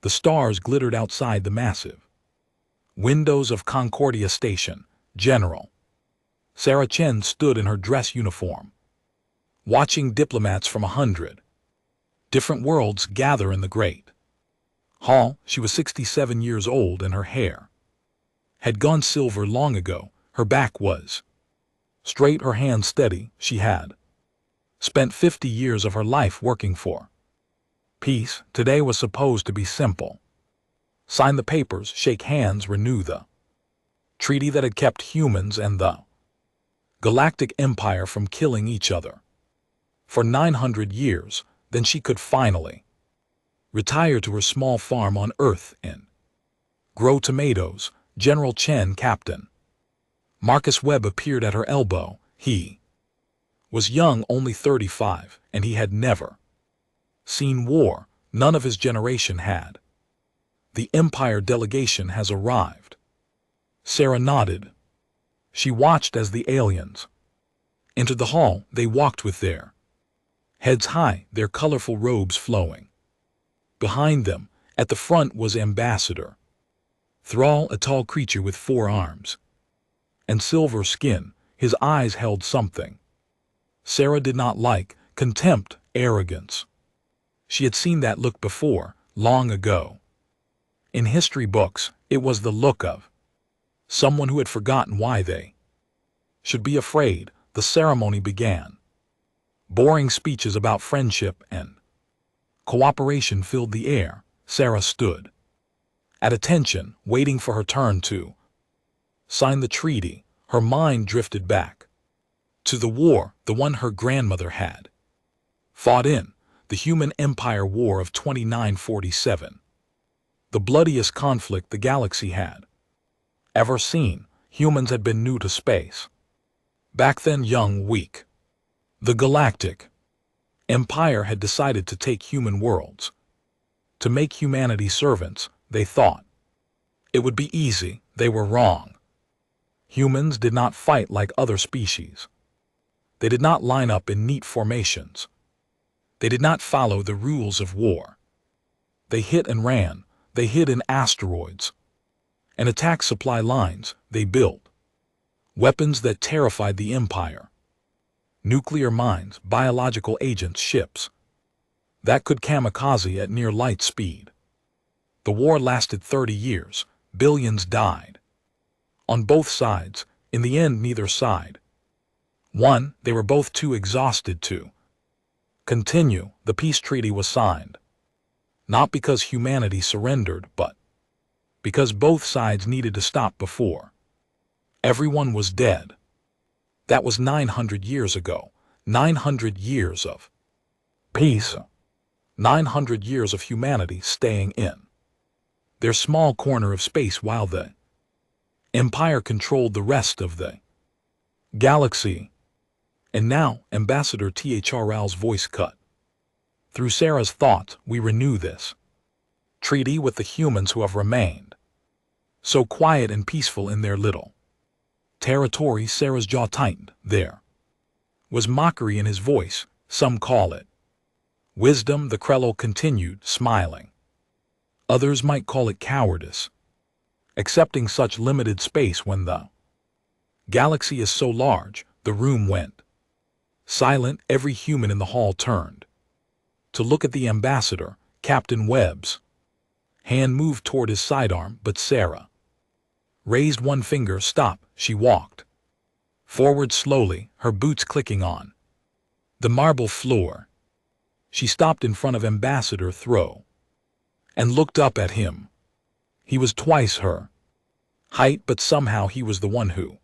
The stars glittered outside the massive windows of Concordia Station. General Sarah Chen stood in her dress uniform, watching diplomats from 100 different worlds gather in the great hall. She was 67 years old and her hair had gone silver long ago. Her back was straight, her hands steady. She had spent 50 years of her life working for peace. Today was supposed to be simple. Sign the papers, shake hands, renew the treaty that had kept humans and the Galactic Empire from killing each other for 900 years. Then she could finally retire to her small farm on Earth and grow tomatoes. General Chen, Captain Marcus Webb, appeared at her elbow. He was young, only 35, and he had never seen war. None of his generation had. The Empire delegation has arrived. Sarah nodded. She watched as the aliens entered the hall. They walked with their heads high, their colorful robes flowing. Behind them, at the front, was Ambassador Thrall, a tall creature with 4 arms and silver skin. His eyes held something Sarah did not like: contempt, arrogance. She had seen that look before, long ago. In history books, it was the look of someone who had forgotten why they should be afraid. The ceremony began. Boring speeches about friendship and cooperation filled the air. Sarah stood at attention, waiting for her turn to sign the treaty. Her mind drifted back to the war, the one her grandmother had fought in, the Human Empire War of 2947. The bloodiest conflict the galaxy had ever seen. Humans had been new to space. Back then, young, weak. The Galactic Empire had decided to take human worlds, to make humanity servants. They thought it would be easy. They were wrong. Humans did not fight like other species. They did not line up in neat formations. They did not follow the rules of war. They hit and ran. They hid in asteroids and attacked supply lines. They built weapons that terrified the Empire. Nuclear mines, biological agents, ships that could kamikaze at near light speed. The war lasted 30 years. Billions died on both sides. In the end, neither side won. They were both too exhausted to continue. The peace treaty was signed, not because humanity surrendered, but because both sides needed to stop before everyone was dead. That was 900 years ago. 900 years of peace. 900 years of humanity staying in their small corner of space while the Empire controlled the rest of the galaxy. And now, Ambassador Thrall's voice cut through Sarah's thoughts. We renew this treaty with the humans who have remained so quiet and peaceful in their little territory. Sarah's jaw tightened. There was mockery in his voice. Some call it wisdom, the Krell continued, smiling. Others might call it cowardice, accepting such limited space when the galaxy is so large. The room went silent. Every human in the hall turned to look at the ambassador. Captain Webb's hand moved toward his sidearm, but Sarah raised one finger. Stop. She walked forward slowly, her boots clicking on the marble floor. She stopped in front of Ambassador Thrall and looked up at him. He was twice her height, but somehow he was the one who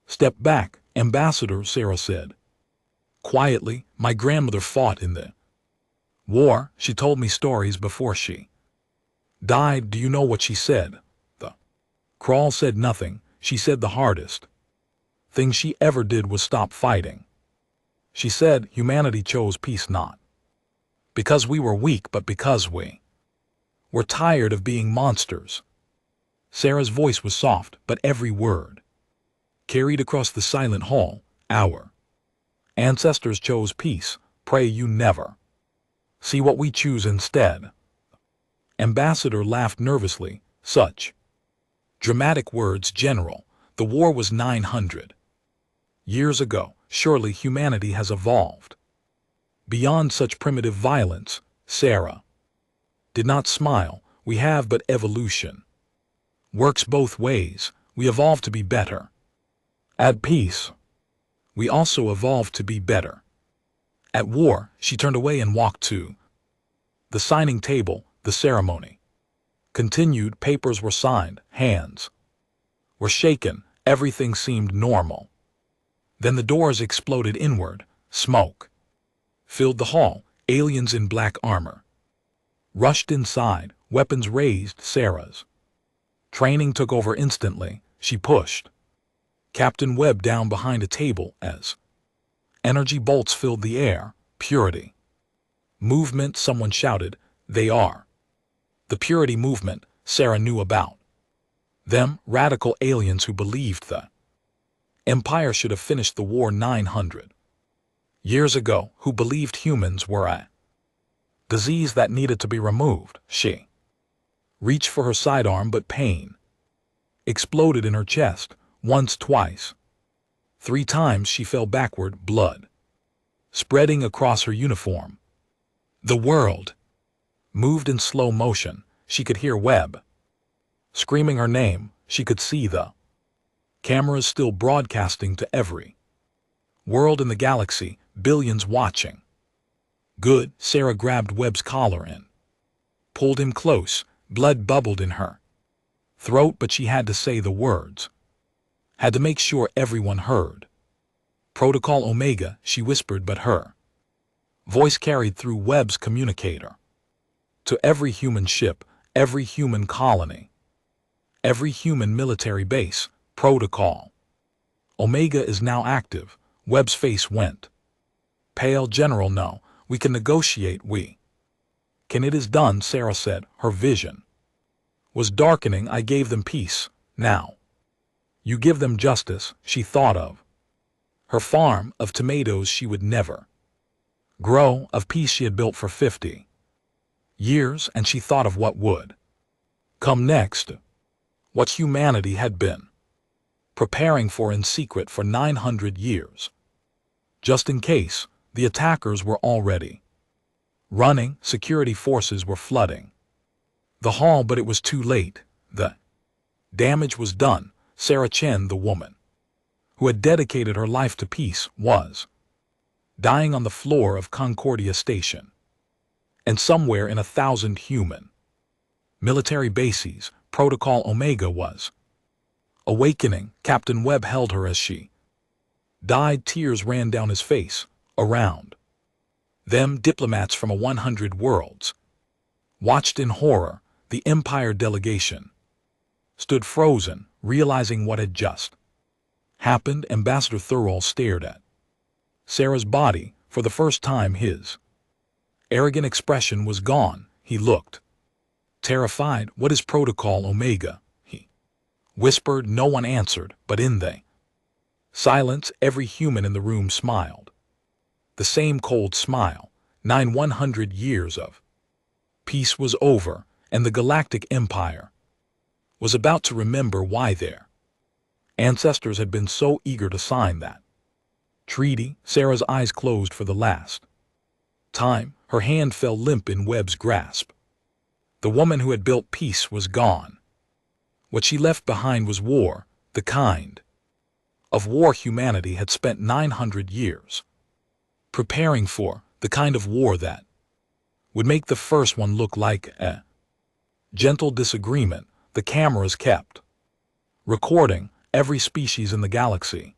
stepped back. Ambassador, Sarah said quietly, my grandmother fought in the war. She told me stories before she died. Do you know what she said? The Krall said nothing. She said the hardest thing she ever did was stop fighting. She said humanity chose peace not because we were weak, but because we were tired of being monsters. Sarah's voice was soft, but every word carried across the silent hall. Our ancestors chose peace. Pray you never see what we choose instead. Ambassador laughed nervously. Such dramatic words, General. The war was 900 years ago. Surely humanity has evolved beyond such primitive violence. Sarah did not smile. We have, but evolution works both ways. We evolve to be better. At peace, we also evolve to be better. At war, she turned away and walked to the signing table. The ceremony continued. Papers were signed. Hands were shaken. Everything seemed normal. Then the doors exploded inward. Smoke filled the hall. Aliens in black armor rushed inside, weapons raised. Sarah's training took over instantly. She pushed Captain Webb down behind a table as energy bolts filled the air. Purity movement, someone shouted. They are the Purity movement. Sarah knew about them, radical aliens who believed the Empire should have finished the war 900 years ago, who believed humans were a disease that needed to be removed. She reached for her sidearm, but pain exploded in her chest. Once, twice, 3 times she fell backward, blood spreading across her uniform. The world moved in slow motion. She could hear Webb screaming her name. She could see the cameras still broadcasting to every world in the galaxy, billions watching. Good. Sarah grabbed Webb's collar and pulled him close. Blood bubbled in her throat, but she had to say the words. Had to make sure everyone heard. Protocol Omega, she whispered, but her voice carried through Webb's communicator. To every human ship, every human colony, every human military base, Protocol Omega is now active. Webb's face went pale. General, no, we can negotiate. We can. It is done, Sarah said. Her vision was darkening. I gave them peace. Now you give them justice. She thought of her farm of tomatoes she would never grow, of peace she had built for 50 years, and she thought of what would come next, what humanity had been preparing for in secret for 900 years. Just in case, the attackers were already running. Security forces were flooding the hall, but it was too late. The damage was done. Sarah Chen, the woman who had dedicated her life to peace, was dying on the floor of Concordia Station. And somewhere in 1,000 human military bases, Protocol Omega was awakening. Captain Webb held her as she died. Tears ran down his face. Around them, diplomats from 100 worlds watched in horror. The Empire delegation stood frozen, realizing what had just happened. Ambassador Thurl stared at Sarah's body. For the first time, his arrogant expression was gone. He looked terrified. What is Protocol Omega? He whispered. No one answered, but in the silence, every human in the room smiled. The same cold smile. 100 years of peace was over, and the Galactic Empire was about to remember why their ancestors had been so eager to sign that treaty. Sarah's eyes closed for the last time. Her hand fell limp in Webb's grasp. The woman who had built peace was gone. What she left behind was war, the kind of war humanity had spent 900 years preparing for, the kind of war that would make the first one look like a gentle disagreement. The cameras kept recording. Every species in the galaxy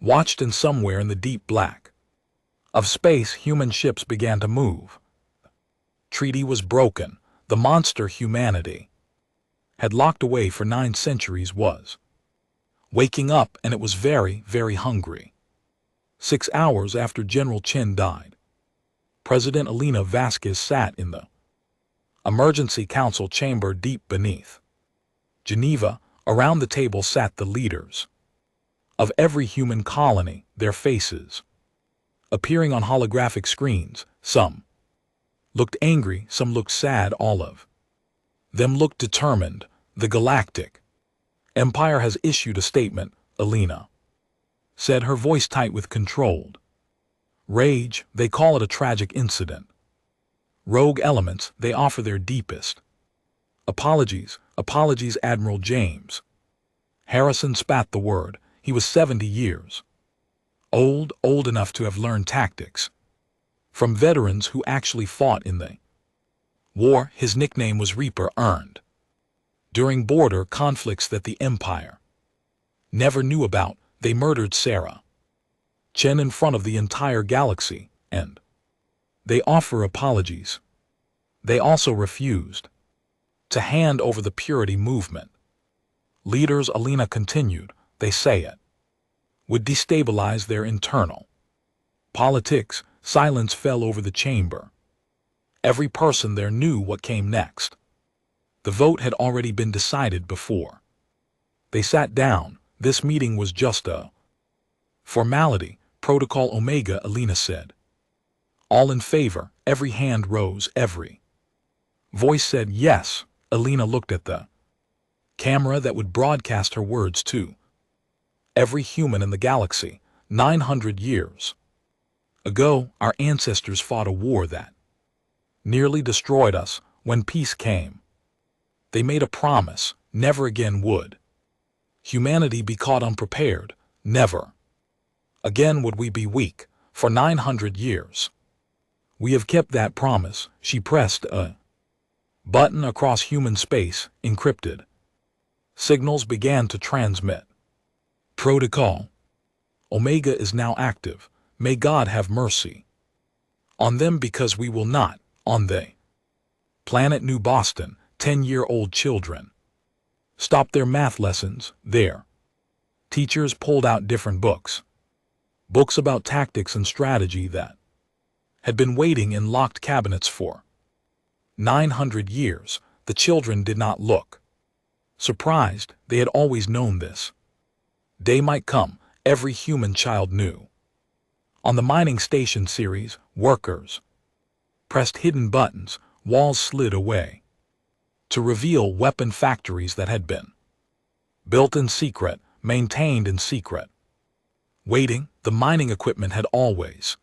watched, and somewhere in the deep black of space, human ships began to move. Treaty was broken. The monster humanity had locked away for 9 centuries was waking up, and it was very, very hungry. 6 hours after General Chen died, President Elena Vasquez sat in the emergency council chamber deep beneath Geneva. Around the table sat the leaders of every human colony, their faces appearing on holographic screens. Some looked angry, some looked sad. All of Them looked determined. The Galactic Empire has issued a statement, Alina said, her voice tight with controlled rage. They call it a tragic incident. Rogue elements, they offer their deepest apologies. Apologies, Admiral James. Harrison spat the word. He was 70 years old enough to have learned tactics from veterans who actually fought in the war. His nickname was Reaper, earned during border conflicts that the Empire never knew about. They murdered Sarah Chen in front of the entire galaxy, and they offer apologies. They also refused to hand over the purity movement leaders, Alina continued. They say it would destabilize their internal politics. Silence fell over the chamber. Every person there knew what came next. The vote had already been decided before they sat down. This meeting was just a formality. Protocol Omega, Alina said. All in favor. Every hand rose. Every voice said yes. Alina looked at the camera that would broadcast her words to every human in the galaxy. 900 years ago, our ancestors fought a war that nearly destroyed us. When peace came, they made a promise. Never again would humanity be caught unprepared. Never again would we be weak. For 900 years, we have kept that promise. She pressed a button across human space. Encrypted signals began to transmit. Protocol Omega is now active. May God have mercy on them, because we will not. On the planet New Boston, 10-year-old children stopped their math lessons. Their teachers pulled out different books about tactics and strategy that had been waiting in locked cabinets for 900 years. The children did not look surprised. They had always known this day might come. Every human child knew. On the mining station series, workers pressed hidden buttons. Walls slid away to reveal weapon factories that had been built in secret, maintained in secret. Waiting, the mining equipment had always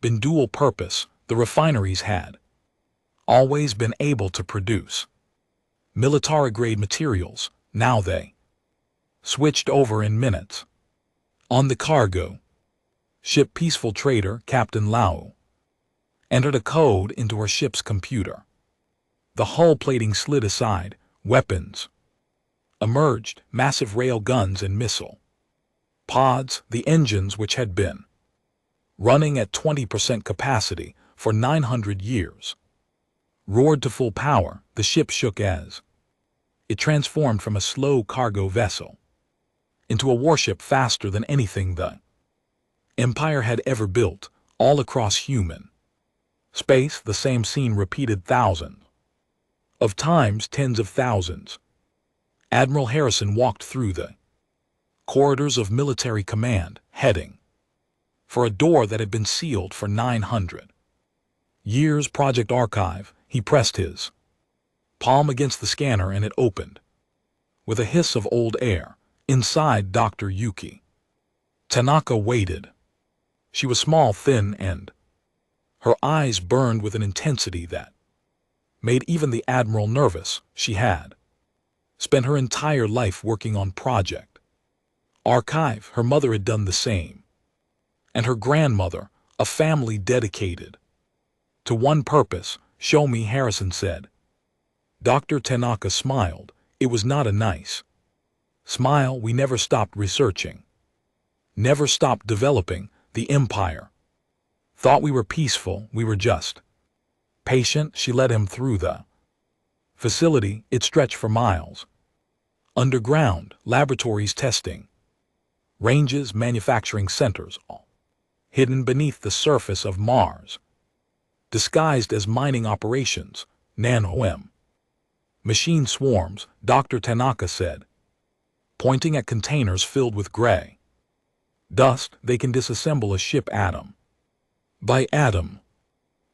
been dual purpose. The refineries had always been able to produce military-grade materials. Now they switched over in minutes. On the cargo ship, peaceful trader Captain Lau entered a code into her ship's computer. The hull plating slid aside. Weapons emerged, massive rail guns and missile pods. The engines, which had been running at 20% capacity for 900 years, roared to full power. The ship shook as it transformed from a slow cargo vessel into a warship faster than anything the Empire had ever built. All across human space, the same scene repeated thousands of times, tens of thousands. Admiral Harrison walked through the corridors of military command, heading for a door that had been sealed for 900 years. Project Archive. He pressed his palm against the scanner and it opened with a hiss of old air. Inside, Dr. Yuki Tanaka waited. She was small, thin, and her eyes burned with an intensity that made even the Admiral nervous. She had spent her entire life working on Project Archive. Her mother had done the same, and her grandmother, a family dedicated to one purpose. Show me, Harrison said. Dr. Tanaka smiled. It was not a nice smile. We never stopped researching, never stopped developing. The Empire thought we were peaceful. We were just patient. She led him through the facility. It stretched for miles. Underground, laboratories, testing ranges, manufacturing centers, all hidden beneath the surface of Mars, disguised as mining operations. Nano-M machine swarms, Dr. Tanaka said, pointing at containers filled with gray dust. They can disassemble a ship atom by atom.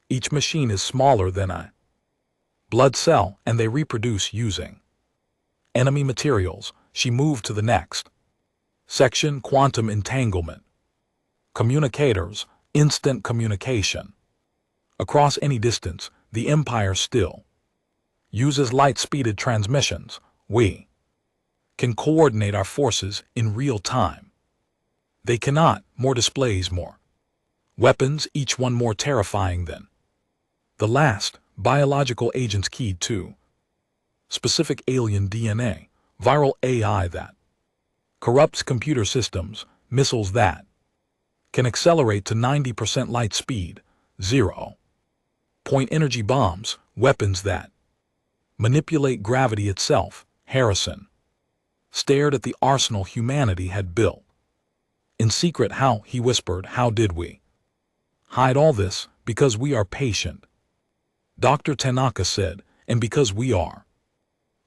Each machine is smaller than a blood cell, and they reproduce using enemy materials. She moved to the next section, quantum entanglement. Communicators, instant communication. Across any distance, the Empire still uses light-speeded transmissions. We can coordinate our forces in real time. They cannot. More displays, more weapons, each one more terrifying than the last. Biological agents keyed to specific alien DNA, viral AI that corrupts computer systems, missiles that can accelerate to 90% light speed, 0-point energy bombs, weapons that manipulate gravity itself. Harrison stared at the arsenal humanity had built. In secret, how, he whispered, how did we hide all this? Because we are patient, Dr. Tanaka said, and because we are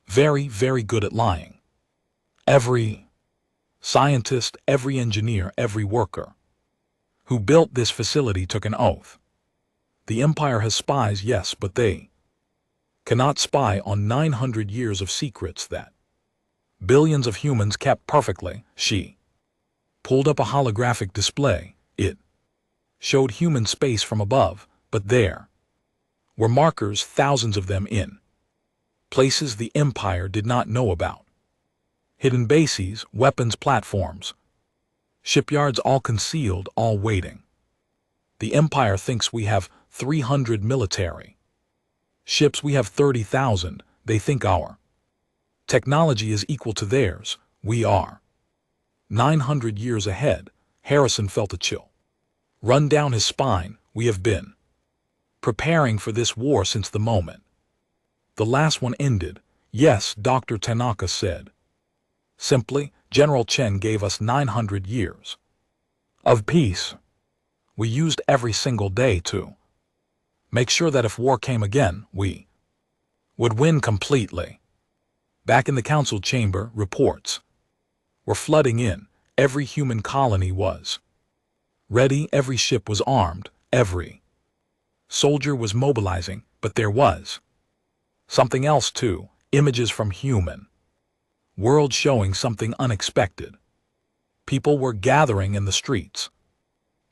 very, very good at lying. Every scientist, every engineer, every worker who built this facility took an oath. The Empire has spies, yes, but they cannot spy on 900 years of secrets that billions of humans kept perfectly. She pulled up a holographic display. It showed human space from above, but there were markers, thousands of them, in places the Empire did not know about. Hidden bases, weapons platforms, shipyards, all concealed, all waiting. The Empire thinks we have 300 military ships. We have 30,000. They think our technology is equal to theirs. We are 900 years ahead. Harrison felt a chill run down his spine. We have been preparing for this war since the moment the last one ended. Yes, Dr. Tanaka said. Simply, General Chen gave us 900 years of peace. We used every single day to make sure that if war came again, we would win completely. Back in the council chamber, reports were flooding in. Every human colony was ready, every ship was armed, every soldier was mobilizing, but there was something else too. Images from human world showing something unexpected. People were gathering in the streets.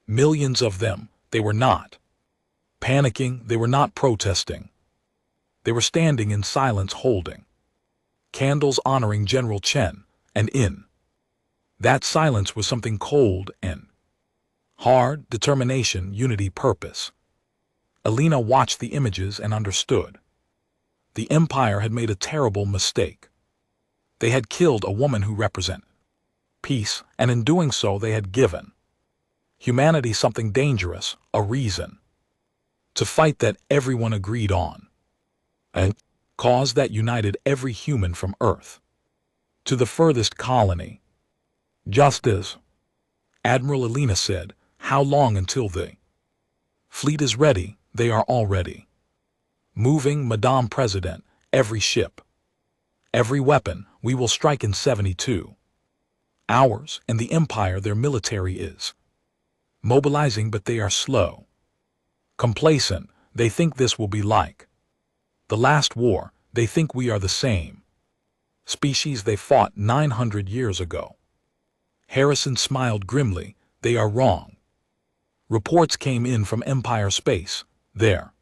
Millions of them. They were not panicking, they were not protesting. They were standing in silence, holding candles honoring General Chen, and in that silence was something cold and hard, determination, unity, purpose. Alina watched the images and understood. The Empire had made a terrible mistake. They had killed a woman who represented peace, and in doing so they had given humanity something dangerous, a reason to fight that everyone agreed on, a cause that united every human from Earth to the furthest colony. Just as Admiral Alina said, how long until the fleet is ready? They are already moving, Madame President. Every ship, every weapon. We will strike in 72 hours, and the Empire, their military is mobilizing, but they are slow, complacent. They think this will be like the last war. They think we are the same species they fought 900 years ago. Harrison smiled grimly. They are wrong. Reports came in from Empire space. Their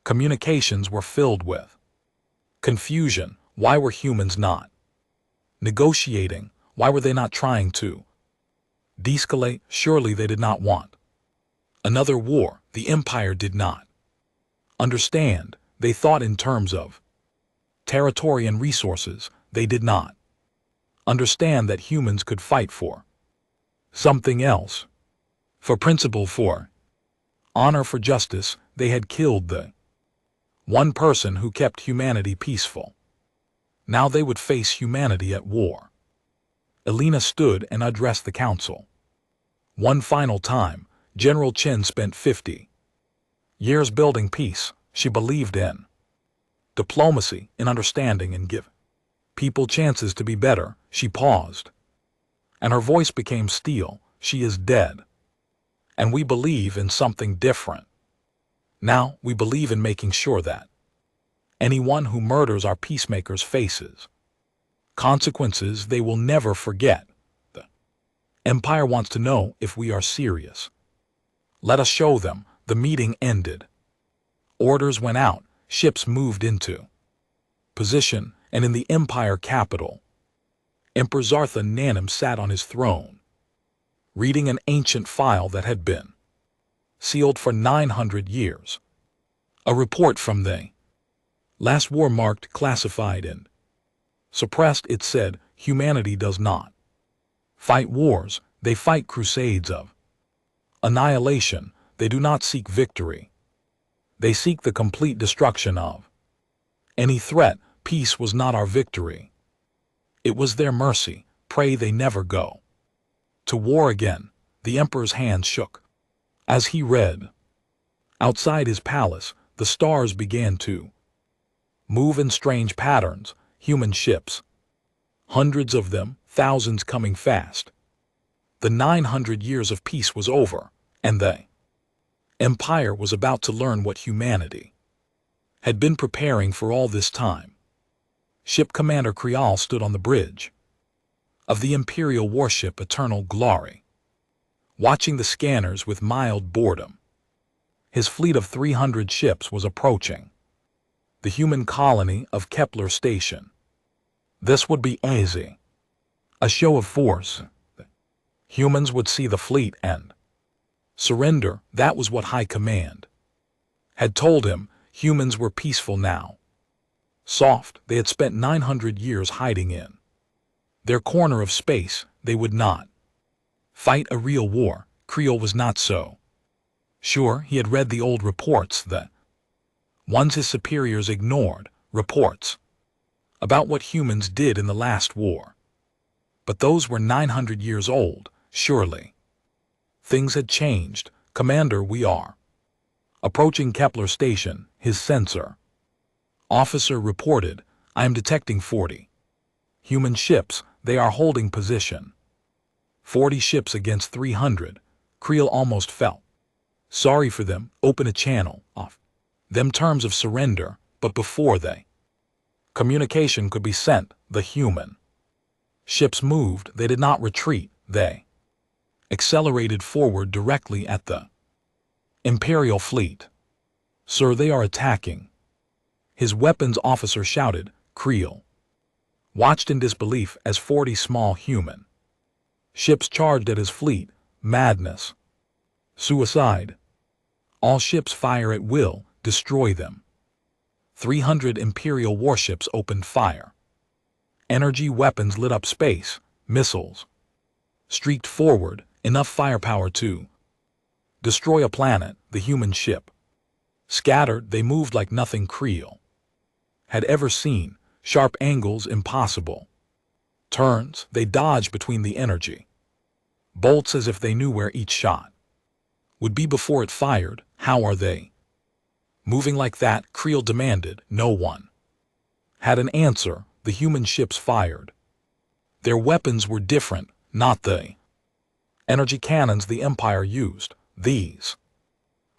communications were filled with confusion. Why were humans not negotiating? Why were they not trying to de-escalate? Surely they did not want another war. The Empire did not understand. They thought in terms of territory and resources. They did not understand that humans could fight for something else, for principle, for honor, for justice. They had killed the one person who kept humanity peaceful. Now they would face humanity at war. Alina stood and addressed the council. One final time. General Chen spent 50 years building peace. She believed in diplomacy, in understanding, and giving people chances to be better. She paused, and her voice became steel. She is dead, and we believe in something different. Now we believe in making sure that Anyone who murders our peacemakers faces consequences they will never forget. The Empire wants to know if we are serious. Let us show them. The meeting ended. Orders went out, ships moved into position, and in the Empire capital, Emperor Zartha Nanim sat on his throne, reading an ancient file that had been sealed for 900 years. A report from the last war marked classified and suppressed. It said, humanity does not fight wars, they fight crusades of annihilation. They do not seek victory. They seek the complete destruction of any threat. Peace was not our victory. It was their mercy. Pray they never go to war again. The emperor's hand shook as he read. Outside his palace, the stars began to move in strange patterns. Human ships, hundreds of them, thousands coming fast. The 900 years of peace was over, and the Empire was about to learn what humanity had been preparing for all this time. Ship Commander Krial stood on the bridge of the Imperial warship Eternal Glory, watching the scanners with mild boredom. His fleet of 300 ships was approaching the human colony of Kepler Station. This would be easy. A show of force. Humans would see the fleet and surrender. That was what High Command had told him. Humans were peaceful now. Soft. They had spent 900 years hiding in their corner of space. They would not fight a real war. Creel was not so sure. He had read the old reports, the ones his superiors ignored, reports about what humans did in the last war. But those were 900 years old, surely. Things had changed. Commander, we are approaching Kepler Station. His sensor officer reported, I am detecting 40 human ships. They are holding position. 40 ships against 300. Creel almost felt sorry for them. Open a channel, off them terms of surrender, but before they communication could be sent, the human ships moved. They did not retreat. They accelerated forward directly at the Imperial fleet. Sir, they are attacking. His weapons officer shouted. Creel watched in disbelief as 40 small human ships charged at his fleet. Madness. Suicide. All ships fire at will. Destroy them. 300 Imperial warships opened fire. Energy weapons lit up space. Missiles streaked forward, enough firepower to destroy a planet. The human ship scattered. They moved like nothing Creel had ever seen. Sharp angles impossible. Turns. They dodged between the energy bolts as if they knew where each shot would be before it fired. How are they moving like that? Creel demanded. No one had an answer. The human ships fired. Their weapons were different, not the energy cannons the Empire used. These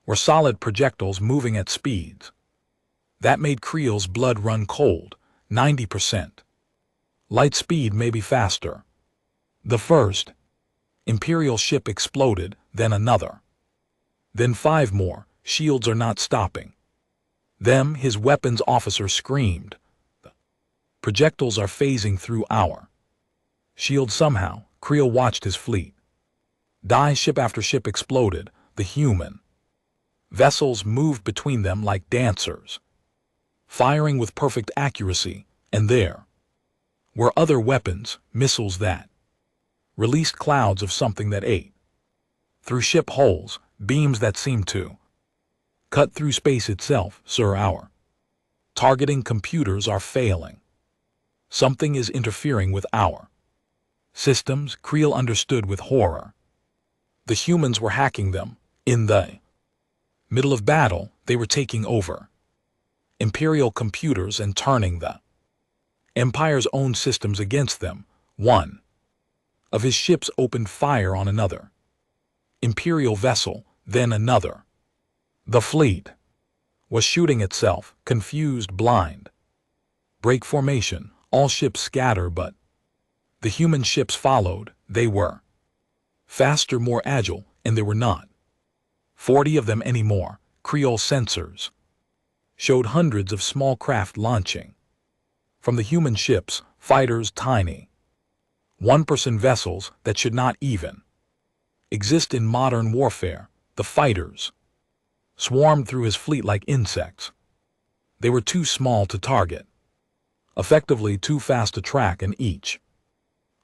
were solid projectiles moving at speeds that made Creel's blood run cold. 90%. Light speed, maybe faster. The first Imperial ship exploded, then another. Then 5 more. Shields are not stopping them, his weapons officer screamed. The projectiles are phasing through our shield somehow. Creel watched his fleet die. Ship after ship exploded. The human vessels moved between them like dancers, firing with perfect accuracy, and there were other weapons, missiles that released clouds of something that ate through ship hulls, beams that seemed to cut through space itself. Sir, our targeting computers are failing. Something is interfering with our systems. Creel understood with horror. The humans were hacking them. In the middle of battle, they were taking over Imperial computers and turning the Empire's own systems against them. One of his ships opened fire on another Imperial vessel, then another. The fleet was shooting itself, confused, blind. Break formation, all ships scatter, but the human ships followed. They were faster, more agile, and there were not 40 of them anymore. Creole sensors showed hundreds of small craft launching from the human ships, fighters tiny, one-person vessels that should not even exist in modern warfare. The fighters swarmed through his fleet like insects. They were too small to target, effectively too fast to track, and each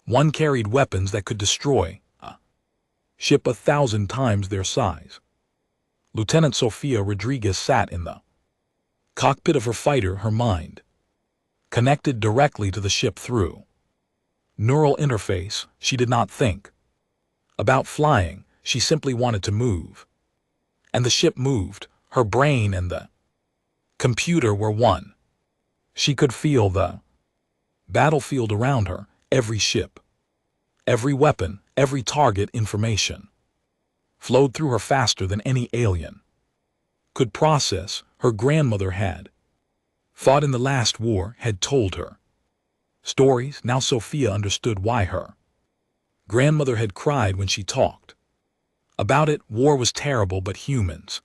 one carried weapons that could destroy a ship 1,000 times their size. Lieutenant Sofia Rodriguez sat in the cockpit of her fighter, her mind connected directly to the ship through neural interface. She did not think about flying, she simply wanted to move. And the ship moved. Her brain and the computer were one. She could feel the battlefield around her, every ship, every weapon, every target. Information flowed through her faster than any alien could process. Her grandmother had fought in the last war, had told her stories. Now Sophia understood why her grandmother had cried when she talked about it. War was terrible, but humans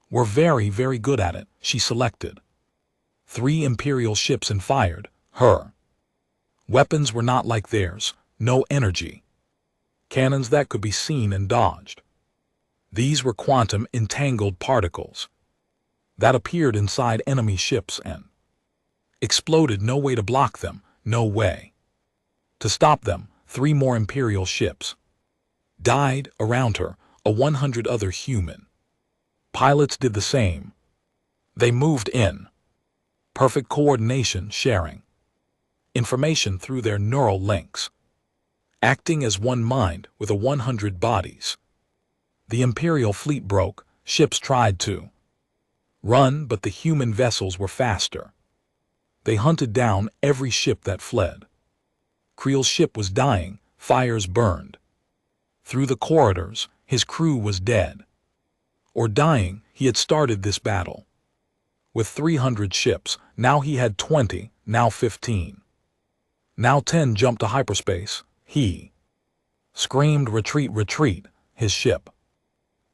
were very, very good at it. She selected 3 Imperial ships and fired. Her weapons were not like theirs, no energy cannons that could be seen and dodged. These were quantum entangled particles that appeared inside enemy ships and exploded. No way to block them, no way to stop them. 3 more Imperial ships died around her. 100 other human pilots did the same. They moved in perfect coordination, sharing information through their neural links, acting as one mind with 100 bodies. The Imperial fleet broke. Ships tried to run, but the human vessels were faster. They hunted down every ship that fled. Creel's ship was dying. Fires burned through the corridors. His crew was dead or dying. He had started this battle with 300 ships. Now he had 20, now 15. Now 10 jumped to hyperspace. He screamed, "Retreat, retreat!" His ship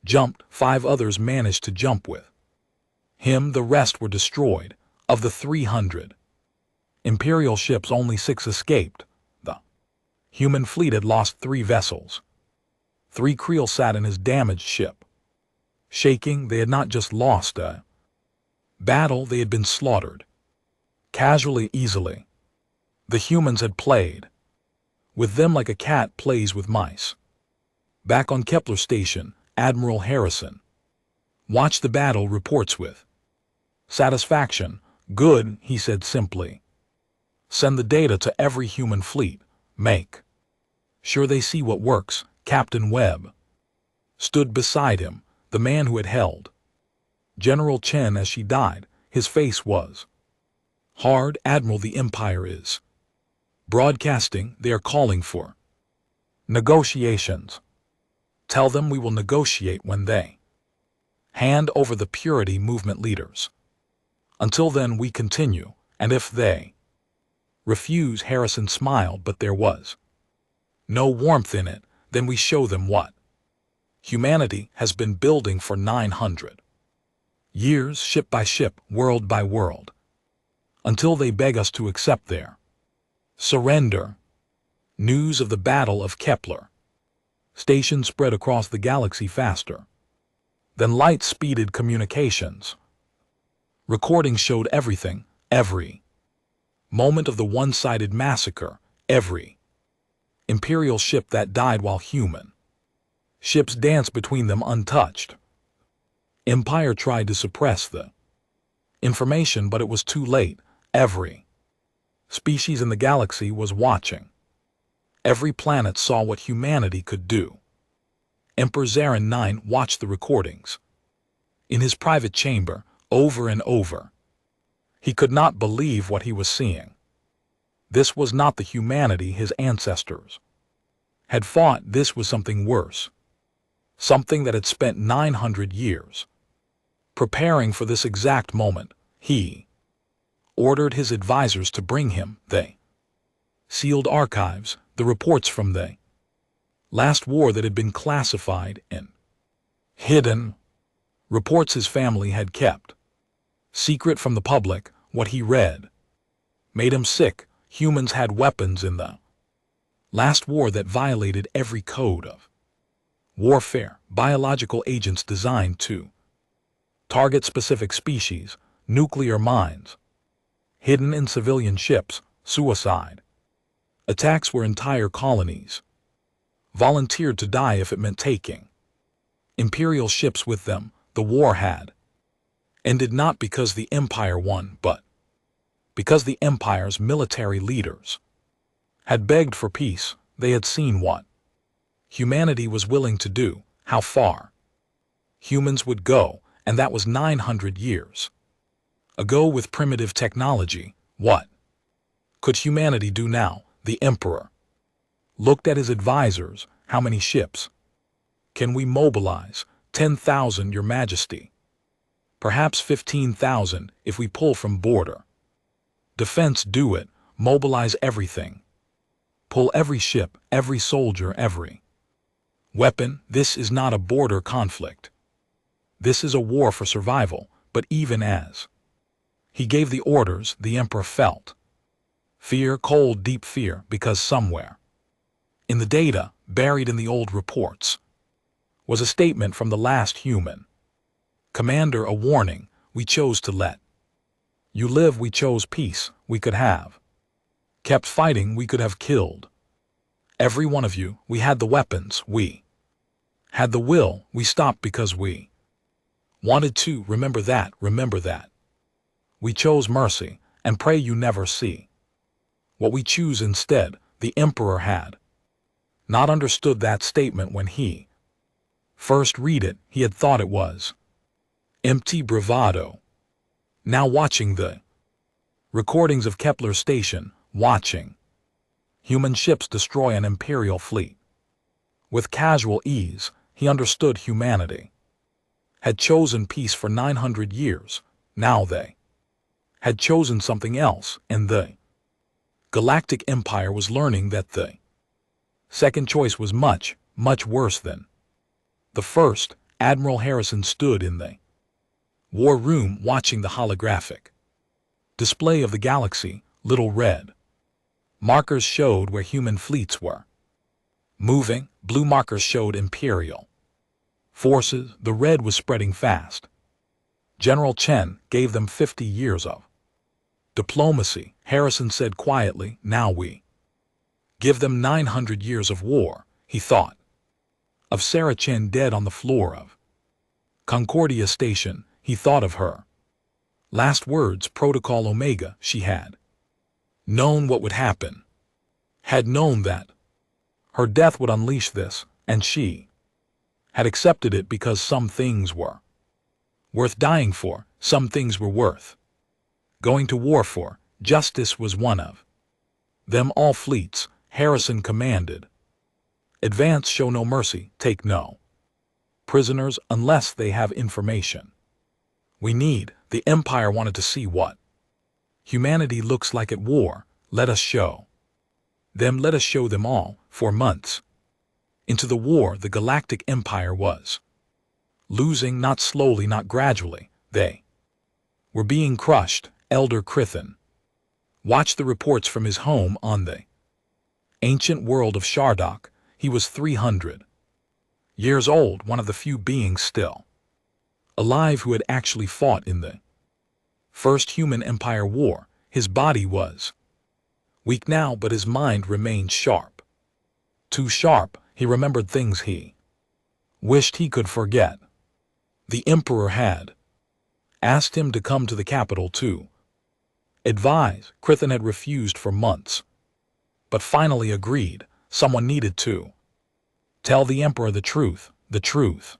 jumped. 5 others managed to jump with him. The rest were destroyed. Of the 300 Imperial ships, only 6 escaped. The human fleet had lost 3 vessels. 3 Creel sat in his damaged ship, shaking. They had not just lost a battle, they had been slaughtered casually, easily. The humans had played with them like a cat plays with mice. Back on Kepler Station, Admiral Harrison watched the battle reports with satisfaction. "Good," he said simply. "Send the data to every human fleet. Make sure they see what works." Captain Webb stood beside him, the man who had held General Chen as she died. His face was hard. "Admiral, the Empire is broadcasting. They are calling for negotiations. Tell them we will negotiate when they hand over the Purity Movement leaders. Until then we continue, and if they refuse." Harrison smiled, but there was no warmth in it. "Then we show them what humanity has been building for 900 years, ship by ship, world by world, until they beg us to accept their surrender." News of the Battle of Kepler Station spread across the galaxy faster than light-speeded communications. Recordings showed everything, every moment of the one-sided massacre, every Imperial ship that died while human ships danced between them untouched. Empire tried to suppress the information, but it was too late. Every species in the galaxy was watching. Every planet saw what humanity could do. Emperor Zarin 9 watched the recordings in his private chamber over and over. He could not believe what he was seeing. This was not the humanity his ancestors had fought. This was something worse, something that had spent 900 years Preparing for this exact moment, he ordered his advisors to bring him the sealed archives, the reports from the last war that had been classified and hidden, reports his family had kept secret from the public. What he read made him sick. Humans had weapons in the last war that violated every code of warfare, biological agents designed to target specific species, nuclear mines, hidden in civilian ships, suicide. Attacks where entire colonies volunteered to die if it meant taking imperial ships with them. The war had ended not because the Empire won, but because the Empire's military leaders had begged for peace. They had seen what humanity was willing to do, how far humans would go, and that was 900 years ago with primitive technology. What could humanity do now? The Emperor looked at his advisors. How many ships can we mobilize? 10,000, Your Majesty. Perhaps 15,000 if we pull from border defense. Do it. Mobilize everything. Pull every ship, every soldier, every weapon. This is not a border conflict. This is a war for survival. But even as he gave the orders, the Emperor felt fear, cold, deep fear, because somewhere in the data, buried in the old reports, was a statement from the last human commander, a warning. We chose to let you live. We chose peace. We could have kept fighting. We could have killed every one of you. We had the weapons. We had the will. We stopped because we wanted to. Remember that. Remember that. We chose mercy, and pray you never see what we choose instead. The Emperor had not understood that statement when he first read it. He had thought it was empty bravado. Now watching the recordings of Kepler's station, watching human ships destroy an imperial fleet with casual ease, he understood humanity had chosen peace for 900 years. Now they had chosen something else, and the Galactic Empire was learning that the second choice was much, much worse than the first. Admiral Harrison stood in the war room watching the holographic display of the galaxy. Little red markers showed where human fleets were moving. Blue markers showed imperial forces. The red was spreading fast. General Chen gave them 50 years of diplomacy. Harrison said quietly, now we give them 900 years of war. He thought of Sarah Chen dead on the floor of Concordia Station. He thought of her last words, Protocol Omega. She had known what would happen, had known that her death would unleash this, and she had accepted it because some things were worth dying for, some things were worth going to war for. Justice was one of them. All fleets, Harrison commanded, advance, show no mercy, take no prisoners unless they have information we need. The Empire wanted to see what humanity looks like at war. Let us show them, let us show them all. For months into the war, the Galactic Empire was losing, not slowly, not gradually. They were being crushed. Elder Crithen watched the reports from his home on the ancient world of Shardok. He was 300 years old, one of the few beings still alive who had actually fought in the First Human Empire War. His body was weak now, but his mind remained sharp. Too sharp. He remembered things he wished he could forget. The Emperor had asked him to come to the capital to advise. Crithen had refused for months, but finally agreed. Someone needed to tell the Emperor the truth. The truth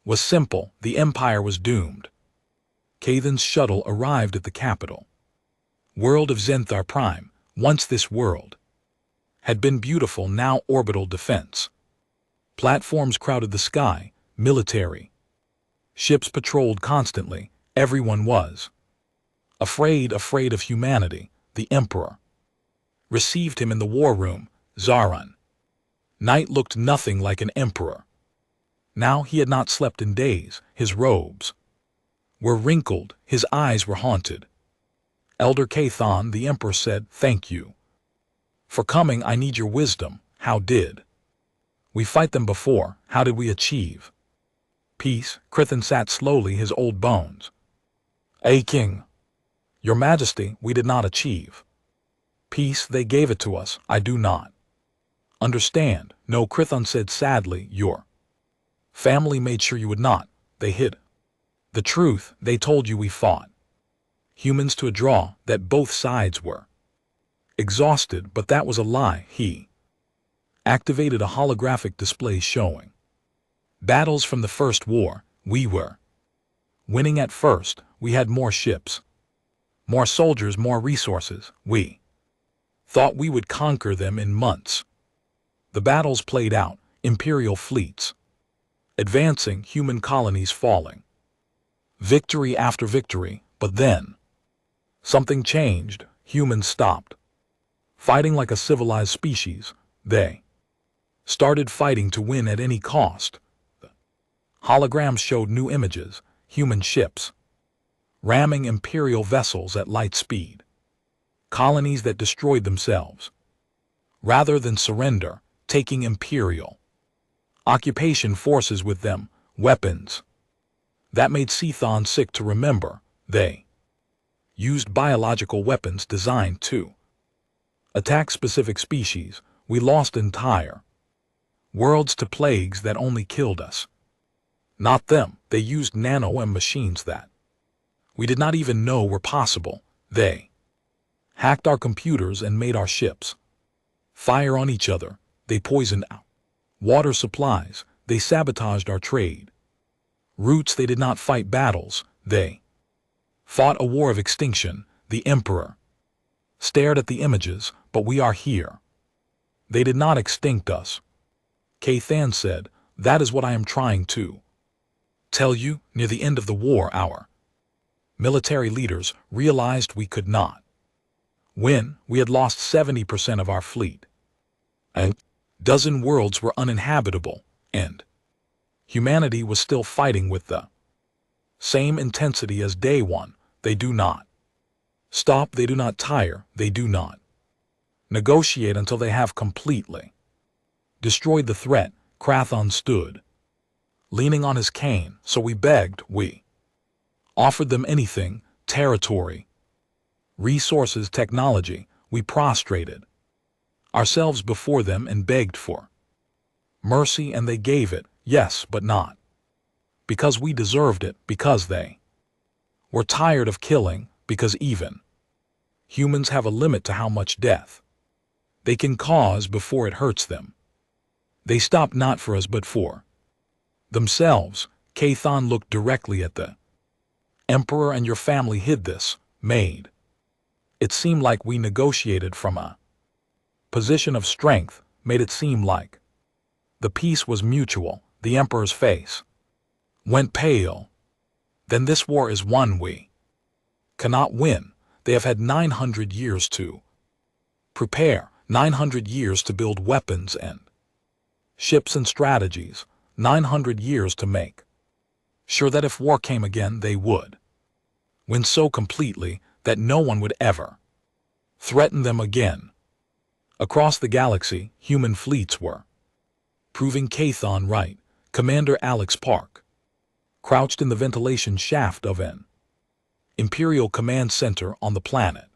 was simple. The Empire was doomed. Kathan's shuttle arrived at the capital world of Zenthar Prime. Once this world had been beautiful, now orbital defense platforms crowded the sky. Military Ships patrolled constantly. Everyone was afraid of humanity. The Emperor received him in the war room. Zaran. Knight looked nothing like an emperor. Now he had not slept in days. His robes were wrinkled. His eyes were haunted. Elder Kathan, the Emperor said, "Thank you for coming. I need your wisdom. How did we fight them before? How did we achieve peace?" Krithan sat slowly, his old bones aching. "Your Majesty, we did not achieve peace. They gave it to us. I do not understand." "No," Krithan said sadly, "your family made sure you would not. They hid the truth. They told you we fought humans to a draw, that both sides were exhausted, but that was a lie." He activated a holographic display showing battles from the First War. "We were winning at first. We had more ships, more soldiers, more resources. We thought we would conquer them in months. The battles played out. Imperial fleets advancing, human colonies falling. Victory after victory. But then something changed. Humans stopped fighting like a civilized species. They started fighting to win at any cost." The holograms showed new images. Human ships ramming Imperial vessels at light speed. Colonies that destroyed themselves rather than surrender, taking Imperial occupation forces with them. Weapons that made Sethan sick to remember. They used biological weapons designed to attack specific species. We lost entire worlds to plagues that only killed us. Not them. They used nano-M machines that we did not even know were possible. They hacked our computers and made our ships fire on each other. They poisoned our water supplies. They sabotaged our trade routes. They did not fight battles. They fought a war of extinction. The Emperor stared at the images. "But we are here. They did not extinct us." Kathan said, "That is what I am trying to tell you." Near the end of the war, our military leaders realized we could not win. We had lost 70% of our fleet. A dozen worlds were uninhabitable, and humanity was still fighting with the same intensity as day one. They do not stop. They do not tire. They do not negotiate until they have completely destroyed the threat. Krathan stood leaning on his cane. "So we begged. We offered them anything: territory, resources, technology. We prostrated ourselves before them and begged for mercy, and they gave it. Yes, but not because we deserved it, because they were tired of killing, because even humans have a limit to how much death they can cause before it hurts them. They stopped not for us but for themselves." Kathan looked directly at the Emperor. "And your family hid this, made it seem like we negotiated from a position of strength, made it seem like the peace was mutual." The Emperor's face went pale. "Then this war is one we cannot win. They have had 900 years to prepare, 900 years to build weapons and ships and strategies, 900 years to make sure that if war came again they would win so completely that no one would ever threaten them again." Across the galaxy, human fleets were proving Kathan right. Commander Alex Park crouched in the ventilation shaft of an Imperial command center on the planet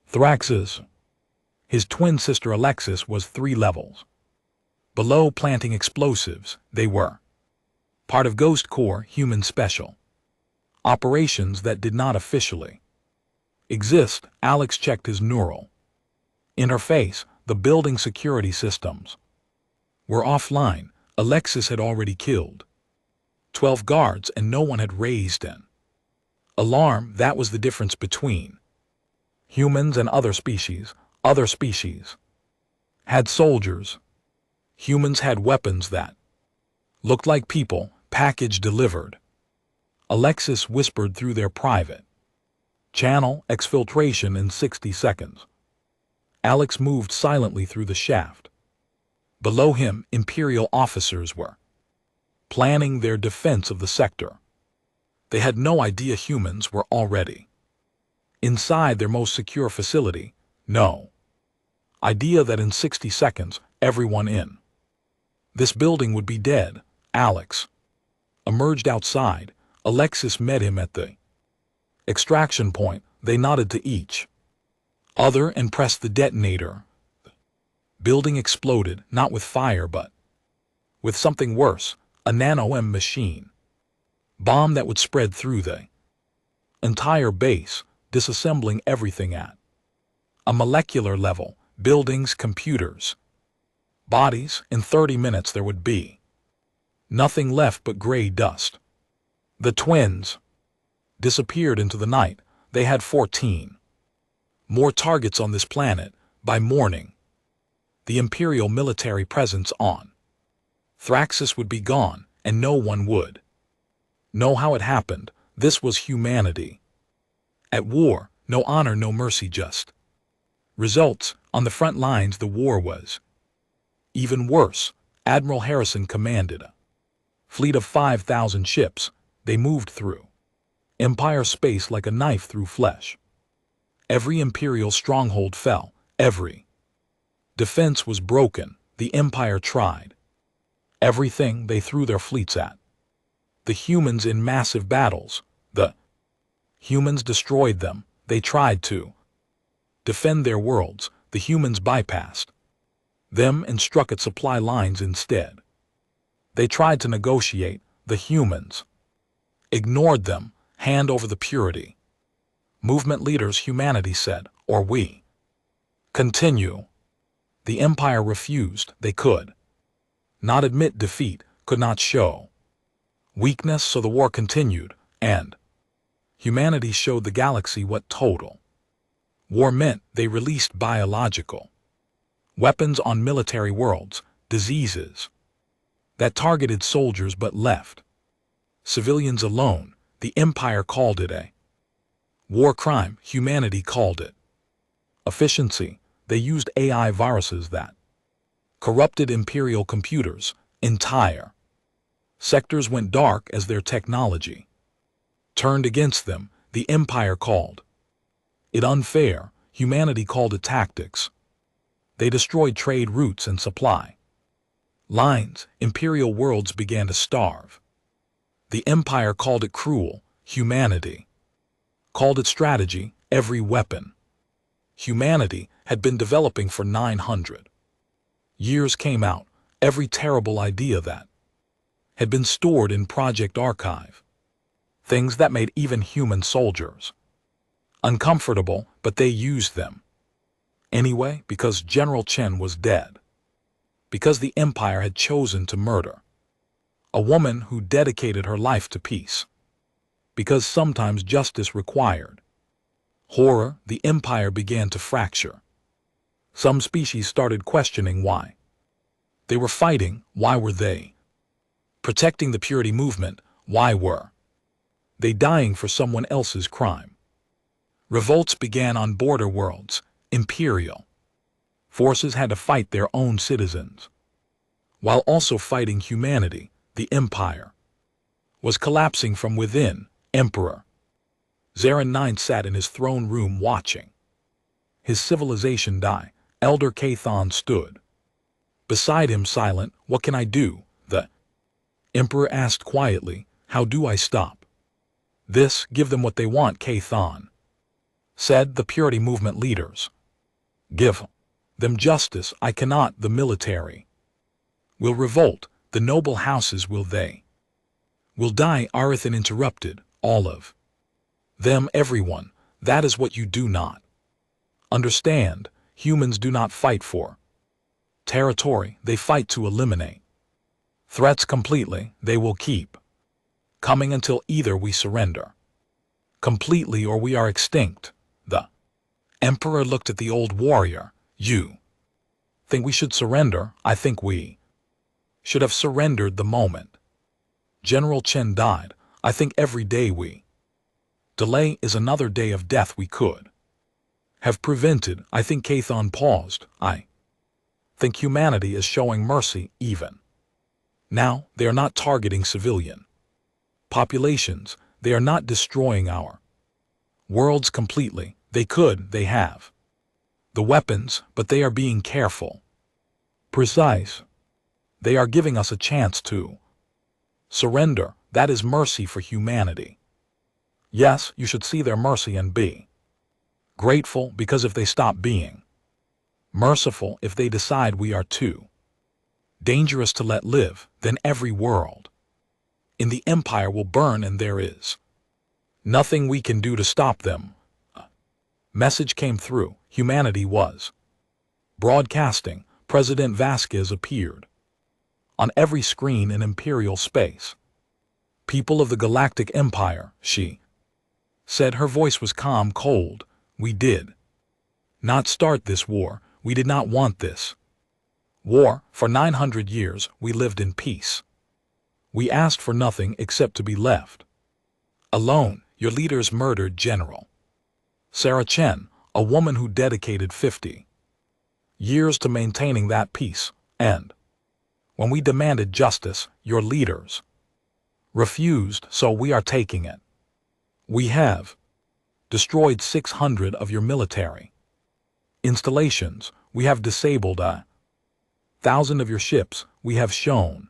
Thraxis. His twin sister Alexis was 3 levels below, planting explosives. They were part of Ghost Corps human special operations that did not officially exist. Alex checked his neural interface. The building security systems were offline. Alexis had already killed 12 guards and no one had raised an alarm. That was the difference between humans and other species. Other species had soldiers. Humans had weapons that looked like people, package delivered. Alexis whispered through their private channel, exfiltration in 60 seconds. Alex moved silently through the shaft. Below him, Imperial officers were planning their defense of the sector. They had no idea humans were already inside their most secure facility. No idea that in 60 seconds, everyone in this building would be dead. Alex emerged outside. Alexis met him at the extraction point. They nodded to each other and pressed the detonator. The building exploded, not with fire but with something worse, a nano-M machine bomb that would spread through the entire base, disassembling everything at a molecular level, buildings, computers, bodies. In 30 minutes there would be nothing left but gray dust. The twins disappeared into the night. They had 14 more targets on this planet. By morning, the Imperial military presence on Thraxis would be gone, and no one would know how it happened. This was humanity at war. No honor, no mercy, just results. On the front lines, the war was even worse. Admiral Harrison commanded a fleet of 5,000 ships. They moved through Empire space like a knife through flesh. Every Imperial stronghold fell. Every defense was broken. The Empire tried everything. They threw their fleets at the humans in massive battles. The humans destroyed them. They tried to defend their worlds. The humans bypassed them and struck at supply lines instead. They tried to negotiate. The humans ignored them. Hand over the purity movement leaders, humanity said, or we continue. The Empire refused. They could not admit defeat, could not show weakness, so the war continued, and humanity showed the galaxy what total war meant. They released biological weapons on military worlds, diseases that targeted soldiers but left civilians alone. The Empire called it a war crime. Humanity called it efficiency. They used AI viruses that corrupted Imperial computers. Entire sectors went dark as their technology turned against them. The Empire called it unfair. Humanity called it tactics. They destroyed trade routes and supply lines. Imperial worlds began to starve. The Empire called it cruel. Humanity called it strategy. Every weapon humanity had been developing for 900 years came out. Every terrible idea that had been stored in Project Archive. Things that made even human soldiers uncomfortable, but they used them anyway because General Chen was dead. Because the Empire had chosen to murder a woman who dedicated her life to peace. Because sometimes justice required horror. The Empire began to fracture. Some species started questioning why they were fighting. Why were they protecting the purity movement? Why were they dying for someone else's crime? Revolts began on border worlds. Imperial forces had to fight their own citizens while also fighting humanity. The Empire was collapsing from within. Emperor Zarin IX sat in his throne room watching his civilization die. Elder Kathon stood beside him, silent. What can I do? The Emperor asked quietly. How do I stop this? Give them what they want, Kathon said. The purity movement leaders. Give them justice. I cannot. The military will revolt. The noble houses will. They will die. Arathan interrupted. All of them, everyone. That is what you do not understand. Humans do not fight for territory. They fight to eliminate threats completely. They will keep coming until either we surrender completely or we are extinct. The Emperor looked at the old warrior. You think we should surrender? I think we should have surrendered the moment General Chen died. I think every day we delay is another day of death we could have prevented. I think Cathon paused. I think humanity is showing mercy even now. They are not targeting civilian populations. They are not destroying our worlds completely. They could, they have the weapons, but they are being careful, precise. They are giving us a chance to surrender. That is mercy for humanity. Yes, you should see their mercy and be grateful, because if they stop being merciful, if they decide we are too dangerous to let live, then every world in the empire will burn, and there is nothing we can do to stop them. A message came through. Humanity was broadcasting. President Vasquez appeared on every screen in Imperial space. People of the Galactic Empire, she said. Her voice was calm, cold. We did not start this war. We did not want this war. For 900 years, we lived in peace. We asked for nothing except to be left alone. Your leaders murdered General Sarah Chen, a woman who dedicated 50 years to maintaining that peace, and when we demanded justice, your leaders refused, so we are taking it. We have destroyed 600 of your military installations. We have disabled 1,000 of your ships. We have shown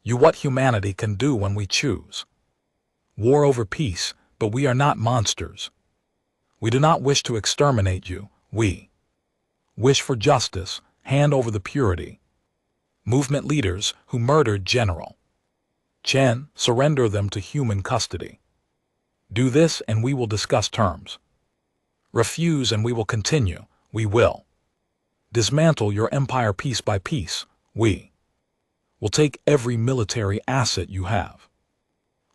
you what humanity can do when we choose war over peace, but we are not monsters. We do not wish to exterminate you. We wish for justice. Hand over the purity movement leaders who murdered General Chen. Surrender them to human custody. Do this and we will discuss terms. Refuse and we will continue. We will dismantle your empire piece by piece. We will take every military asset you have.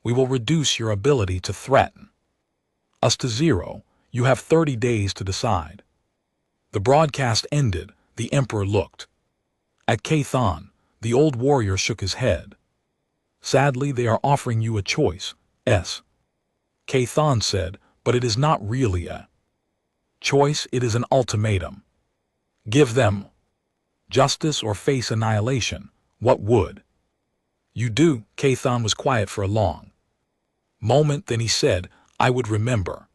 We will reduce your ability to threaten us to zero. You have 30 days to decide. The broadcast ended. The Emperor looked at Cathon. The old warrior shook his head. Sadly, they are offering you a choice. Cathon said, but it is not really a choice. It is an ultimatum. Give them justice or face annihilation. What would you do? Cathon was quiet for a long moment. Then he said, I would remember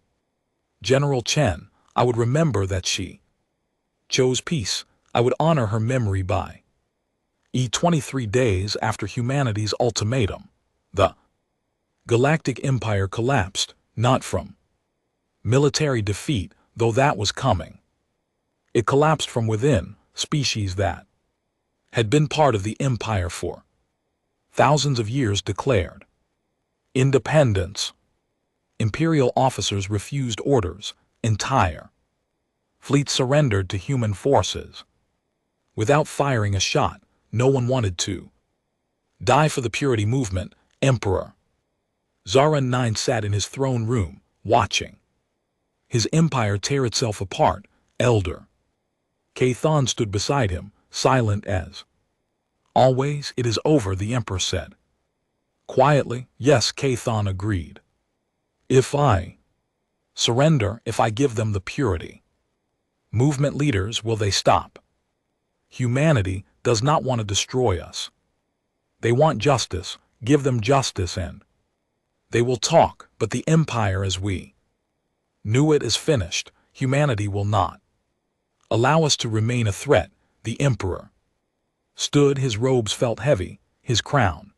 General Chen. I would remember that she chose peace. I would honor her memory by 23 days after humanity's ultimatum. The Galactic Empire collapsed, not from military defeat, though that was coming. It collapsed from within. Species that had been part of the empire for thousands of years declared independence. Imperial officers refused orders. Entire fleets surrendered to human forces. Without firing a shot, no one wanted to die for the purity movement. Emperor Zaran IX sat in his throne room, watching his empire tear itself apart. Elder Cathon stood beside him, silent as always. It is over, the Emperor said quietly. Yes, Cathon agreed. If I surrender, if I give them the purity movement leaders, will they stop? Humanity does not want to destroy us. They want justice. Give them justice and they will talk, but the empire as we knew it is finished. Humanity will not allow us to remain a threat. The Emperor stood. His robes felt heavy. His crown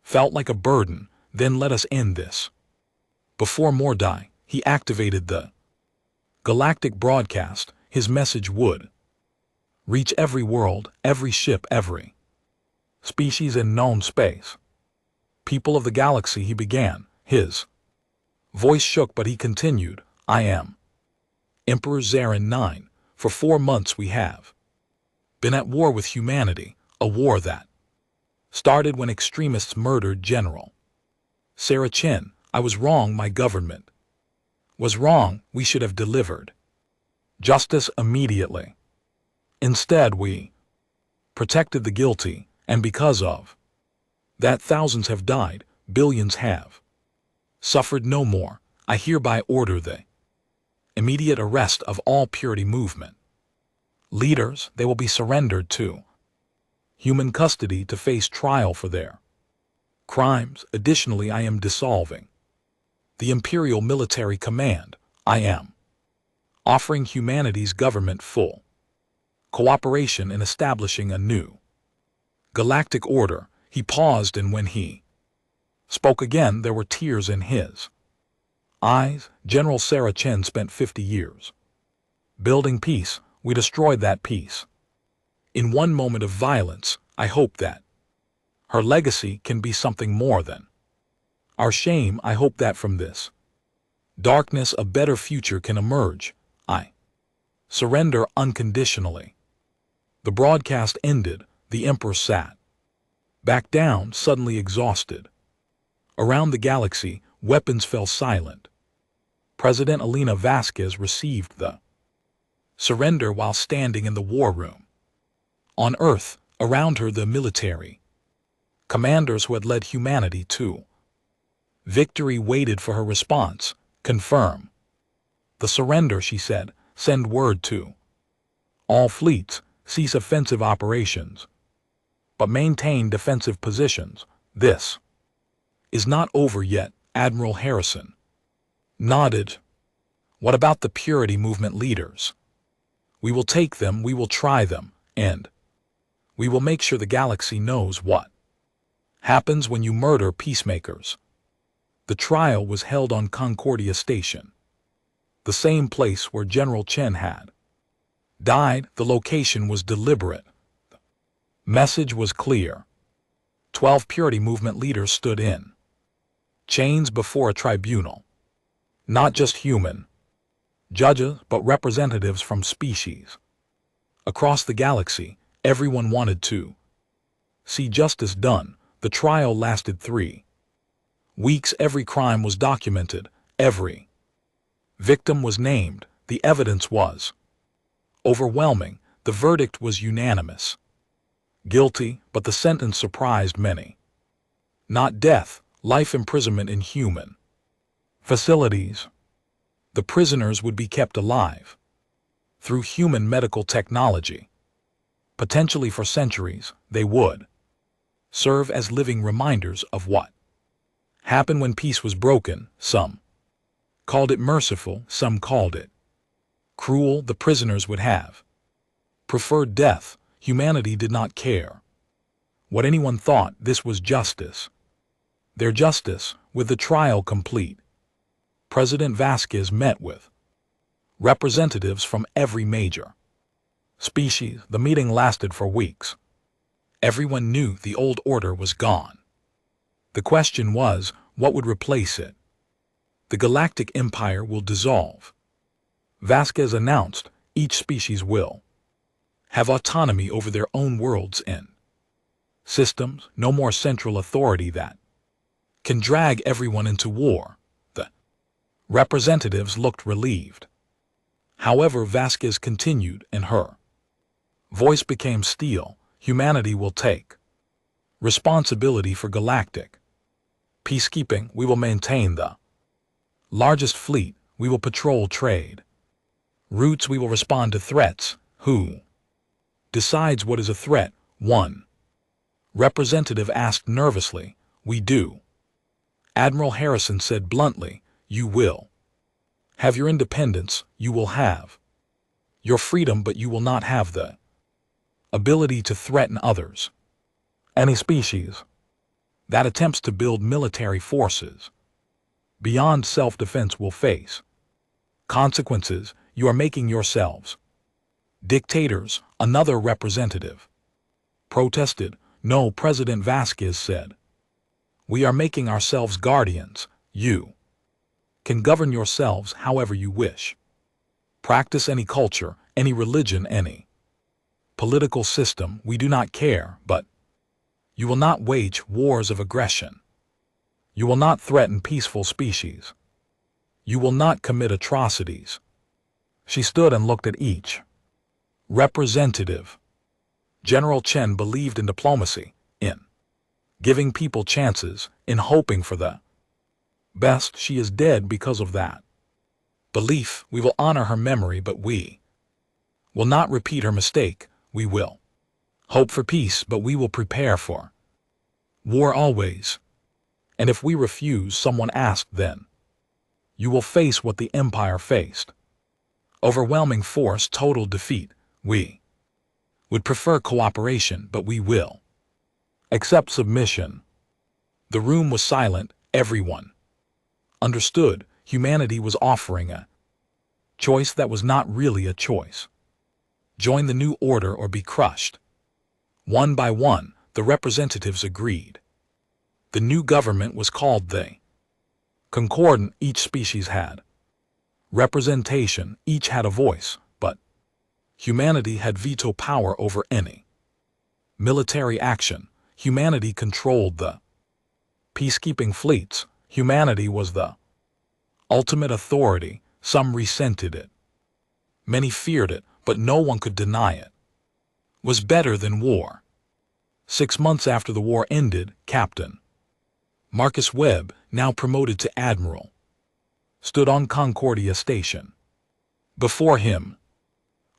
felt like a burden. Then let us end this. Before more die, he activated the galactic broadcast. His message would reach every world, every ship, every species in known space. People of the galaxy, he began. His voice shook, but he continued. I am Emperor Zaran IX. For 4 months we have been at war with humanity, a war that started when extremists murdered General Sarah Chen. I was wrong. My government was wrong. We should have delivered justice immediately. Instead, we protected the guilty, and because of that, thousands have died, billions have suffered no more. I hereby order the immediate arrest of all purity movement leaders. They will be surrendered to human custody to face trial for their crimes. Additionally, I am dissolving the Imperial Military Command. I am offering humanity's government full cooperation in establishing a new galactic order. He paused, and when he spoke again, there were tears in his eyes. General Sarah Chen spent 50 years building peace. We destroyed that peace in one moment of violence. I hope that her legacy can be something more than our shame. I hope that from this darkness a better future can emerge. I surrender unconditionally. The broadcast ended. The Emperor sat back down, suddenly exhausted. Around the galaxy, weapons fell silent. President Elena Vasquez received the surrender while standing in the war room. On Earth, around her, the military commanders who had led humanity to victory waited for her response. Confirm the surrender, she said. Send word to all fleets, cease offensive operations, but maintain defensive positions. This is not over yet. Admiral Harrison nodded. What about the purity movement leaders? We will take them, we will try them, and we will make sure the galaxy knows what happens when you murder peacemakers. The trial was held on Concordia Station, the same place where General Chen had died. The location was deliberate. The message was clear. 12 purity movement leaders stood in chains before a tribunal. Not just human judges, but representatives from species across the galaxy. Everyone wanted to see justice done. The trial lasted 3 weeks. Every crime was documented. Every victim was named. The evidence was overwhelming. The verdict was unanimous. Guilty, but the sentence surprised many. Not death, life imprisonment in human facilities. The prisoners would be kept alive through human medical technology. Potentially for centuries, they would serve as living reminders of what happened when peace was broken. Some called it merciful, some called it cruel. The prisoners would have preferred death. Humanity did not care what anyone thought. This was justice. Their justice. With the trial complete, President Vasquez met with representatives from every major species. The meeting lasted for weeks. Everyone knew the old order was gone. The question was, what would replace it? The Galactic Empire will dissolve. Vasquez announced, each species will have autonomy over their own worlds and systems. No more central authority that can drag everyone into war. The representatives looked relieved. However, Vasquez continued, and her voice became steel. Humanity will take responsibility for galactic peacekeeping. We will maintain the largest fleet. We will patrol trade routes. We will respond to threats. Who decides what is a threat? One representative asked nervously. We do. Admiral Harrison said bluntly, you will have your independence, you will have your freedom, but you will not have the ability to threaten others. Any species that attempts to build military forces beyond self-defense will face consequences. You are making yourselves dictators. Another representative protested. No, President Vasquez said. We are making ourselves guardians. You can govern yourselves however you wish. Practice any culture, any religion, any political system. We do not care, but you will not wage wars of aggression. You will not threaten peaceful species. You will not commit atrocities. She stood and looked at each representative. General Chen believed in diplomacy, in giving people chances, in hoping for the Best she is dead because of that. Belief, we will honor her memory, but we will not repeat her mistake. We will hope for peace, but we will prepare for war always. And if we refuse, someone asked then, you will face what the Empire faced. Overwhelming force, total defeat. We would prefer cooperation, but we will accept submission. The room was silent. Everyone understood humanity was offering a choice that was not really a choice. Join the new order or be crushed. One by one, the representatives agreed. The new government was called the Concordant. Each species had representation, each had a voice, but humanity had veto power over any military action. Humanity controlled the peacekeeping fleets. Humanity was the ultimate authority. Some resented it. Many feared it, but no one could deny it was better than war. 6 months after the war ended, Captain Marcus Webb, now promoted to Admiral, stood on Concordia Station. Before him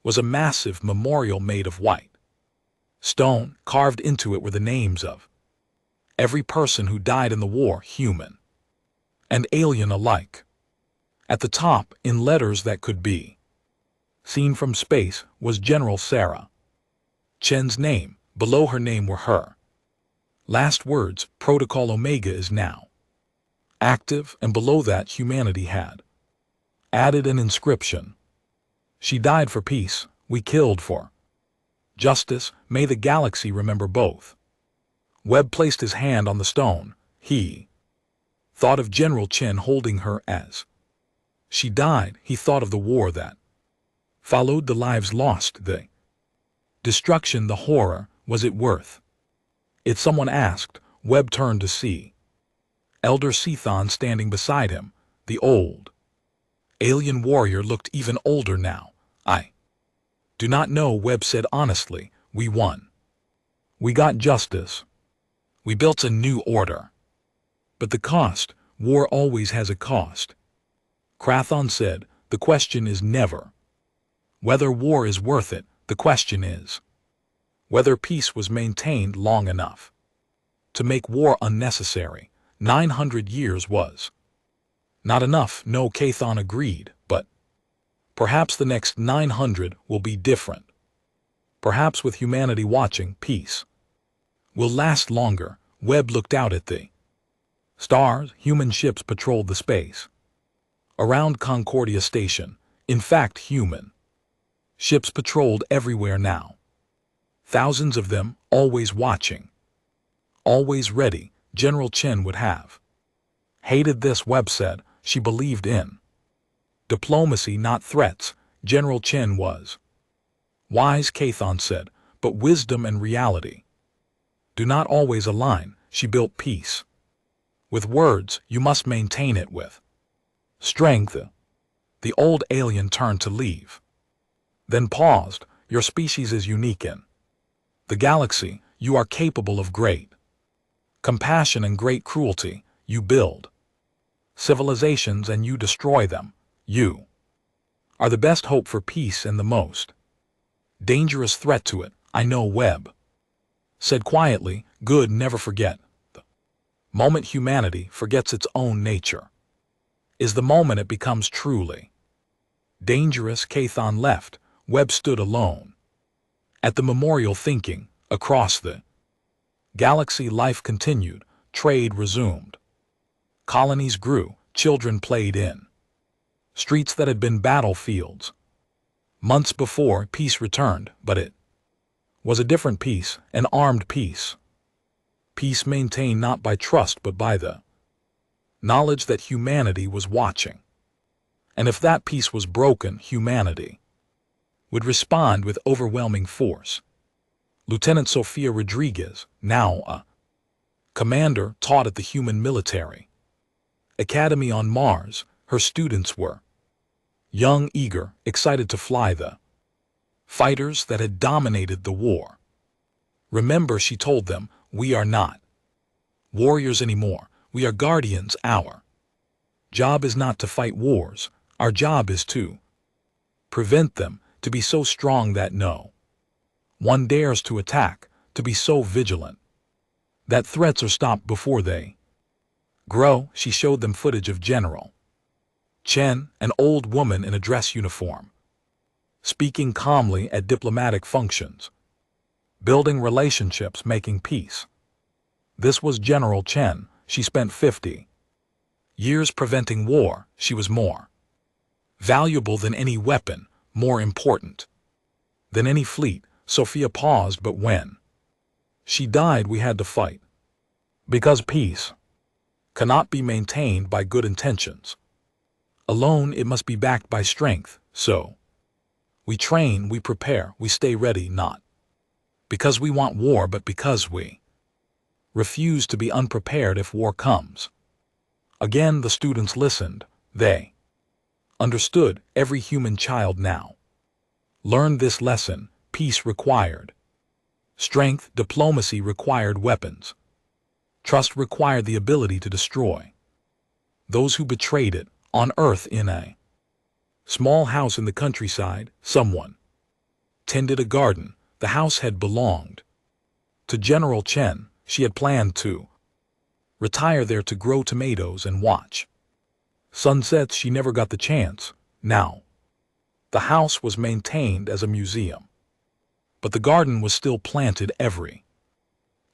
was a massive memorial made of white stone. Carved into it were the names of every person who died in the war, human and alien alike. At the top, in letters that could be seen from space, was General Sarah Chen's name. Below her name were her last words, Protocol Omega is now active, and below that humanity had added an inscription. She died for peace, we killed for justice. May the galaxy remember both. Webb placed his hand on the stone. He thought of General Chen holding her as she died. He thought of the war that followed, the lives lost, the destruction, the horror. Was it worth it? Someone asked. Webb turned to see Elder Cethon standing beside him. The old alien warrior looked even older now. I do not know, Webb said honestly. We won. We got justice. We built a new order. But the cost, war always has a cost. Crathon said, the question is never whether war is worth it. The question is whether peace was maintained long enough to make war unnecessary. 900 years was not enough. No, Cathon agreed, but perhaps the next 900 will be different. Perhaps with humanity watching, peace will last longer. Webb looked out at the stars. Human ships patrolled the space around Concordia Station. In fact, human ships patrolled everywhere now. Thousands of them, always watching, always ready. General Chen would have hated this, Webb said. She believed in diplomacy, not threats. General Chen was wise, Cathon said, but wisdom and reality do not always align. She built peace with words. You must maintain it with strength. The old alien turned to leave, then paused. Your species is unique in the galaxy. You are capable of great compassion and great cruelty. You build civilizations and you destroy them. You are the best hope for peace and the most dangerous threat to it. I know, Webb said quietly. Good. Never forget. The moment humanity forgets its own nature is the moment it becomes truly dangerous. Cathon left. Webb stood alone at the memorial, thinking. Across the galaxy, life continued. Trade resumed. Colonies grew. Children played in streets that had been battlefields. Months before, peace returned, but it was a different peace, an armed peace. Peace maintained not by trust but by the knowledge that humanity was watching. And if that peace was broken, humanity would respond with overwhelming force. Lieutenant Sofia Rodriguez, now a commander, taught at the Human Military Academy on Mars. Her students were young, eager, excited to fly the fighters that had dominated the war. Remember, she told them, we are not warriors anymore. We are guardians. Our job is not to fight wars. Our job is to prevent them, to be so strong that no one dares to attack, to be so vigilant that threats are stopped before they grow. She showed them footage of General Chen, an old woman in a dress uniform, speaking calmly at diplomatic functions, building relationships, making peace. This was General Chen. She spent 50 years preventing war. She was more valuable than any weapon, more important than any fleet. Sophia paused, but when she died, we had to fight. Because peace cannot be maintained by good intentions alone, it must be backed by strength. So we train, we prepare, we stay ready, not because we want war, but because we refuse to be unprepared if war comes. Again, the students listened. They understood. Every human child now learned this lesson. Peace required strength, diplomacy required weapons, trust required the ability to destroy those who betrayed it. On Earth, in a small house in the countryside, someone tended a garden. The house had belonged to General Chen. She had planned to retire there to grow tomatoes and watch sunsets. She never got the chance. Now, the house was maintained as a museum, but the garden was still planted every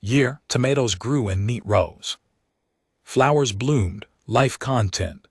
year. Tomatoes grew in neat rows. Flowers bloomed. Life content